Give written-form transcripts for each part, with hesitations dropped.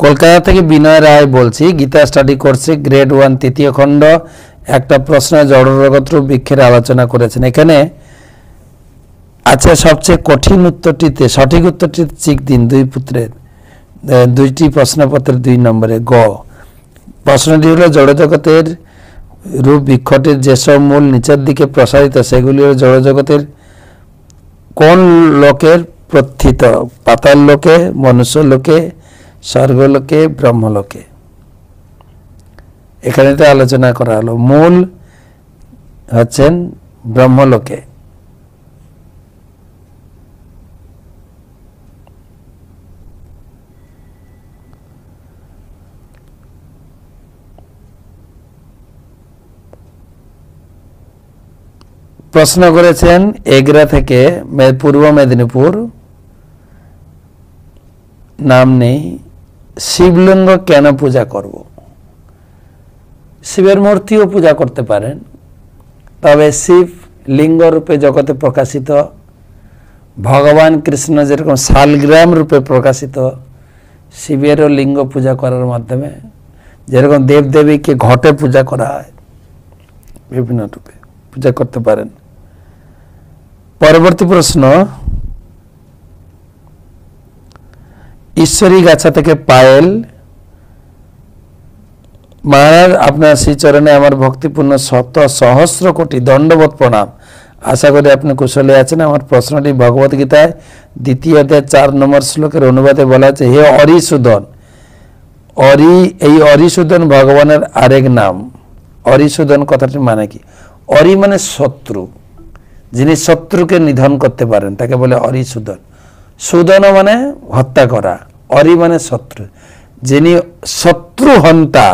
কলকাতা থেকে বিনয় রায় বলছি, গীতা স্টাডি কোর্সে গ্রেড 1 তৃতীয় খণ্ড একটা প্রশ্ন জড়জগৎ বৃক্ষের আলোচনা করেছেন। এখানে আচ্ছা, সবচেয়ে কঠিন উত্তরটিতে সঠিক উত্তরটিতে চিক দিন। দুই পুত্রের দুইটি প্রশ্নপত্রের 2 নম্বরে গ। প্রশ্নটি হলো জড়জগতের রূপ বৃক্ষটির যেসব মূল নিচের দিকে প্রসারিত সেগুলি হল জড়জগতের কোন লোকের প্রথিত? পাতাল লোকে, মনুষ্য লোকে, স্বর্গলোকে, ব্রহ্মলোকে। এখানে তো আলোচনা করা হলো মূল হচ্ছেন ব্রহ্মলোকে। প্রশ্ন করেছেন এগরা থেকে, পূর্ব মেদিনীপুর, নাম নেই। শিবলিঙ্গ কেন পূজা করব? শিবের মূর্তিও পূজা করতে পারেন, তবে শিব লিঙ্গ রূপে জগতে প্রকাশিত, ভগবান কৃষ্ণ যেরকম শালগ্রাম রূপে প্রকাশিত, শিবেরও লিঙ্গ পূজা করার মাধ্যমে, যেরকম দেবদেবীকে ঘটে পূজা করা হয়, বিভিন্ন রূপে পূজা করতে পারেন। পরবর্তী প্রশ্ন, ঈশ্বরী গাছা থেকে পায়েল, মহারাজ আপনার শ্রীচরণে আমার ভক্তিপূর্ণ শত সহস্র কোটি দণ্ডবোধ প্রণাম। আশা করি আপনি কুশলে আছেন। আমার প্রশ্নটি ভগবদ্গীতায় 2য় অধ্যায় 4 নম্বর শ্লোকের অনুবাদে বলা আছে, হে অরিসুদন। এই অরিসুদন ভগবানের আরেক নাম। অরিসুদন কথাটি মানে কি? অরি মানে শত্রু, যিনি শত্রুকে নিধন করতে পারেন তাকে বলে অরিসুদন। সুদন মানে হত্যা করা, অরি মানে শত্রু, যিনি শত্রু হন্তা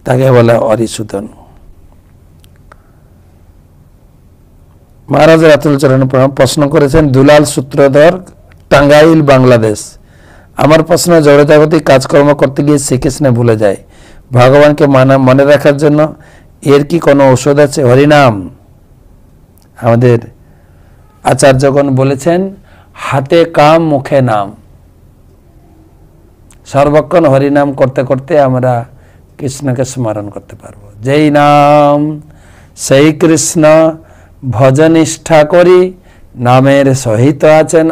তাকে বলে অরিসুদন। মহারাজের আতুল চরণ প্রণাম। প্রশ্ন করেছেন দুলাল সূত্রধর, টাঙ্গাইল, বাংলাদেশ। আমার প্রশ্ন, জড়জাগতিক কাজকর্ম করতে গিয়ে শ্রীকৃষ্ণ ভুলে যায়, ভগবানকে মনে রাখার জন্য এর কি কোনো ঔষধ আছে? হরিনাম। আমাদের আচার্যগণ বলেছেন, হাতে কাম মুখে নাম। সর্বক্ষণ হরিনাম করতে করতে আমরা কৃষ্ণকে স্মরণ করতে পারবো। যেই নাম সেই কৃষ্ণ, ভজনিষ্ঠা করি, নামের সহিত আছেন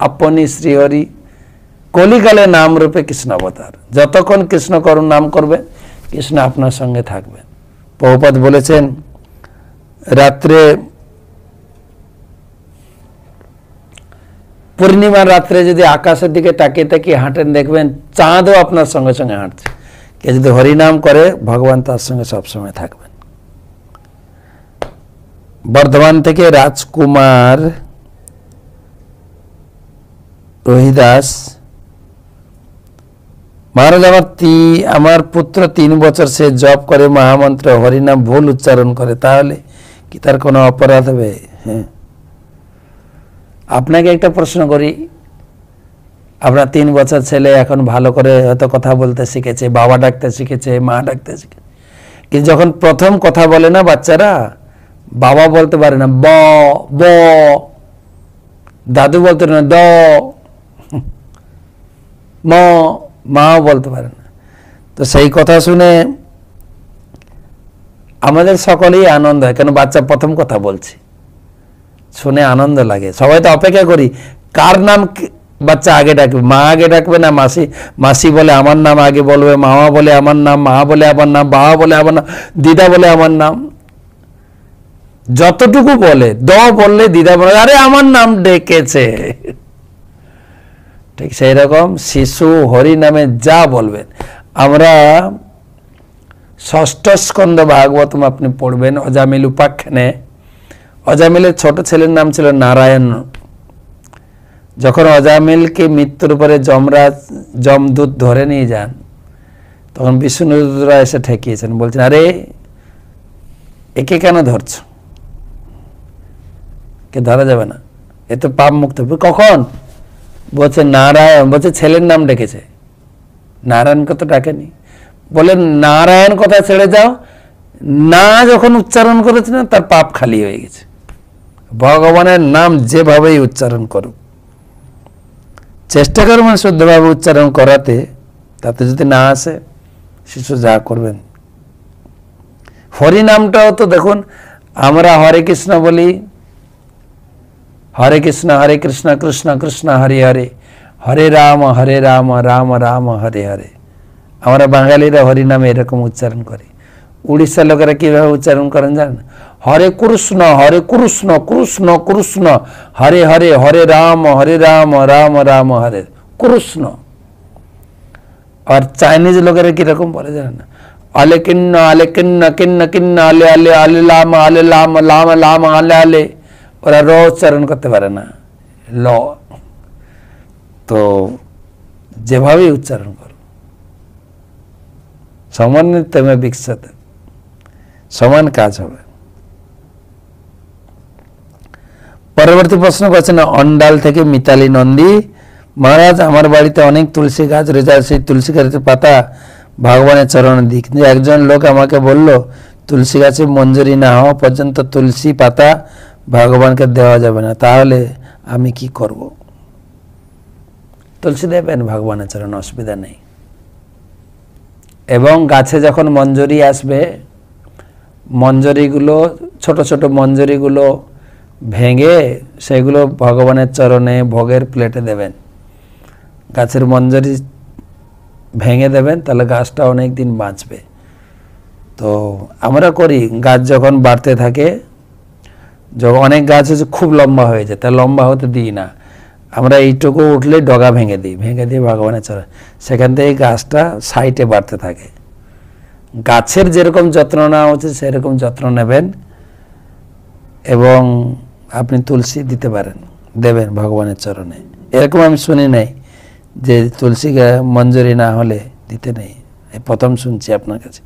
আপনি শ্রীহরি। কলিকালে নাম রূপে কৃষ্ণ অবতার। যতক্ষণ কৃষ্ণ করুন নাম করবেন, কৃষ্ণ আপনার সঙ্গে থাকবেন। প্রভুপাদ বলেছেন, রাত্রে পূর্ণিমার রাত্রে যদি আকাশের দিকে তাকিয়ে তাকিয়ে হাঁটেন, দেখবেন চাঁদও আপনার সঙ্গে সঙ্গে হাঁটছে। কে যদি হরিনাম করে, ভগবান তার সঙ্গে সবসময় থাকবেন। বর্ধমান থেকে রাজকুমার রোহিদাস, মহারাজ আমার পুত্র 3 বছর সে জপ করে মহামন্ত্র হরিনাম ভুল উচ্চারণ করে, তাহলে কি তার কোনো অপরাধ হবে? হ্যাঁ, আপনাকে একটা প্রশ্ন করি, আপনার 3 বছর ছেলে এখন ভালো করে হয়তো কথা বলতে শিখেছে, বাবা ডাকতে শিখেছে, মা ডাকতে শিখেছে, কিন্তু যখন প্রথম কথা বলে না বাচ্চারা, বাবা বলতে পারে না, ব ব, দাদু বলতে না দ, ম, মাও বলতে পারে না। তো সেই কথা শুনে আমাদের সকলেই আনন্দ হয়, কেন বাচ্চা প্রথম কথা বলছে, শুনে আনন্দ লাগে। সবাই তো অপেক্ষা করি কার নাম বাচ্চা আগে ডাকবে, মা আগে ডাকবে না মাসি? মাসি বলে আমার নাম আগে বলবে, মামা বলে আমার নাম, মা বলে আমার নাম, বাবা বলে আমার নাম, দিদা বলে আমার নাম। যতটুকু বলে, দ বললে দিদা বলে আরে আমার নাম ডেকেছে। ঠিক সেই রকম শিশু হরি নামে যা বলবেন। আমরা 6ষ্ঠ স্কন্ধ ভাগবতম আপনি পড়বেন, অজামিল উপাখ্যানে। অজামিলের ছোট ছেলের নাম ছিল নারায়ণ। যখন অজামিলকে মৃত্যুর পরে যমদূত ধরে নিয়ে যান, তখন বিষ্ণুদূতরা এসে ঠেকিয়েছেন, বলছেন আরে একে কেন ধরছ? কে ধরা যাবে না, এ তো পাপ মুক্ত। কখন? বলছে নারায়ণ, বলছে ছেলের নাম ডেকেছে, নারায়ণকে তো ডাকেনি। বলে নারায়ণ কথা ছেড়ে যাও, না যখন উচ্চারণ করেছে না, তার পাপ খালি হয়ে গেছে। ভগবানের নাম যেভাবেই উচ্চারণ করুক, চেষ্টা করবেন শুদ্ধভাবে উচ্চারণ করাতে, তাতে যদি না আসে শিষ্য যা করবেন। হরি নামটাও তো দেখুন, আমরা হরে কৃষ্ণ বলি, হরে কৃষ্ণ কৃষ্ণ কৃষ্ণ হরে হরে, হরে রাম রাম রাম হরে হরে। আমরা বাঙালিরা হরি নামে এরকম উচ্চারণ করি। উড়িষ্যার লোকেরা কিভাবে উচ্চারণ করেন জানেন? হরে কৃষ্ণ কৃষ্ণ কৃষ্ণ হরে হরে, হরে রাম রাম রাম হরে কৃষ্ণ। আর চাইনিজ লোকেরা কিরকম বলে জানেন? আলে কিন্ন কিন্ন কিন্ন আলে আলে আলে লাম লাম লাম আলে আলে। ওরা র উচ্চারণ করতে পারে না, ল। তো যেভাবেই উচ্চারণ করো, সমন্বিতমে বিকশিত, সমান কাজ হবে। পরবর্তী প্রশ্ন করছেন অন্ডাল থেকে মিতালি নন্দী। মহারাজ, আমার বাড়িতে অনেক তুলসী গাছ রয়েছে, সেই তুলসী গাছের পাতা ভগবানের চরণে দিই, কিন্তু একজন লোক আমাকে বলল তুলসী গাছে মঞ্জুরি না হওয়া পর্যন্ত তুলসী পাতা ভগবানকে দেওয়া যাবে না, তাহলে আমি কি করব? তুলসী দেবেন ভগবানের চরণে, অসুবিধা নেই। এবং গাছে যখন মঞ্জুরি আসবে, মঞ্জুরিগুলো ছোট ছোট মঞ্জুরিগুলো ভেঙে সেগুলো ভগবানের চরণে ভোগের প্লেটে দেবেন। গাছের মঞ্জুরি ভেঙে দেবেন, তাহলে গাছটা অনেক দিন বাঁচবে। তো আমরা করি, গাছ যখন বাড়তে থাকে, যখন অনেক গাছ হচ্ছে খুব লম্বা হয়ে যায়, তা লম্বা হতে দিই না, আমরা এইটুকু উঠলে ডগা ভেঙে দিই, ভগবানের চরণে, সেখান থেকে গাছটা সাইডে বাড়তে থাকে। গাছের যেরকম যত্ন নেওয়া উচিত সেরকম যত্ন নেবেন, এবং আপনি তুলসী দিতে পারেন, দেবেন ভগবানের চরণে। এরকম আমি শুনি নাই যে তুলসী মঞ্জুরি না হলে দিতে নেই, প্রথম শুনছি আপনার কাছে।